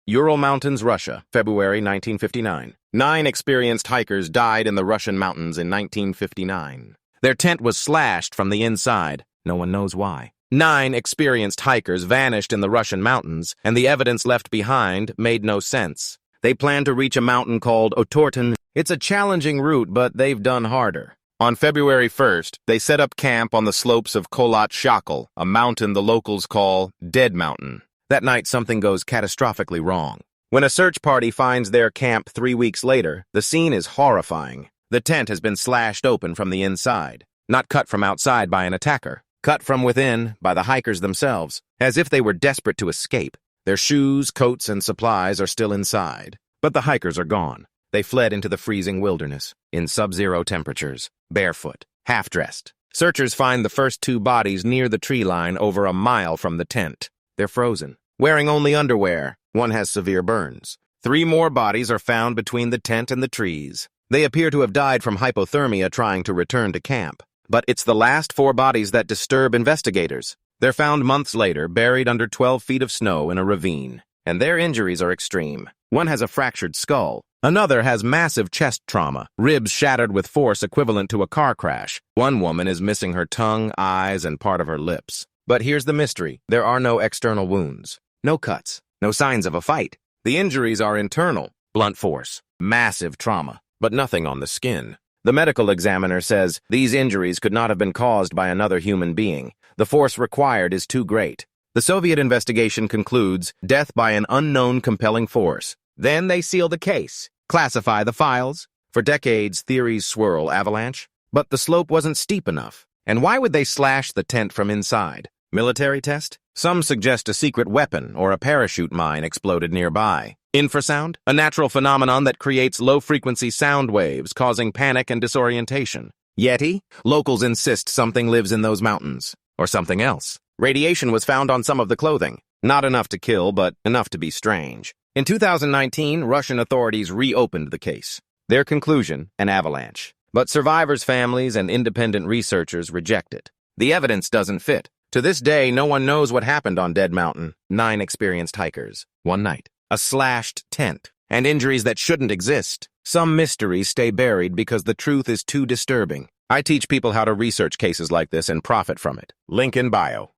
Ural Mountains, Russia, February 1959. 9 experienced hikers died in the Russian mountains in 1959. Their tent was slashed from the inside. No one knows why. 9 experienced hikers vanished in the Russian mountains, and the evidence left behind made no sense. They planned to reach a mountain called Otorten. It's a challenging route, but they've done harder. On February 1st, they set up camp on the slopes of Kholat Shakal, a mountain the locals call Dead Mountain. That night, something goes catastrophically wrong. When a search party finds their camp 3 weeks later, the scene is horrifying. The tent has been slashed open from the inside, not cut from outside by an attacker, cut from within by the hikers themselves, as if they were desperate to escape. Their shoes, coats, and supplies are still inside, but the hikers are gone. They fled into the freezing wilderness, in sub-zero temperatures, barefoot, half-dressed. Searchers find the first 2 bodies near the tree line over a mile from the tent. They're frozen, wearing only underwear. One has severe burns. 3 more bodies are found between the tent and the trees. They appear to have died from hypothermia trying to return to camp. But it's the last 4 bodies that disturb investigators. They're found months later, buried under 12 feet of snow in a ravine. And their injuries are extreme. One has a fractured skull. Another has massive chest trauma, ribs shattered with force equivalent to a car crash. One woman is missing her tongue, eyes, and part of her lips. But here's the mystery. There are no external wounds. No cuts. No signs of a fight. The injuries are internal. Blunt force. Massive trauma. But nothing on the skin. The medical examiner says these injuries could not have been caused by another human being. The force required is too great. The Soviet investigation concludes death by an unknown compelling force. Then they seal the case, classify the files. For decades, theories swirl avalanche. But the slope wasn't steep enough. And why would they slash the tent from inside? Military test? Some suggest a secret weapon or a parachute mine exploded nearby. Infrasound? A natural phenomenon that creates low-frequency sound waves, causing panic and disorientation. Yeti? Locals insist something lives in those mountains. Or something else. Radiation was found on some of the clothing. Not enough to kill, but enough to be strange. In 2019, Russian authorities reopened the case. Their conclusion, an avalanche. But survivors' families and independent researchers reject it. The evidence doesn't fit. To this day, no one knows what happened on Dead Mountain. 9 experienced hikers. One night. A slashed tent. And injuries that shouldn't exist. Some mysteries stay buried because the truth is too disturbing. I teach people how to research cases like this and profit from it. Link in bio.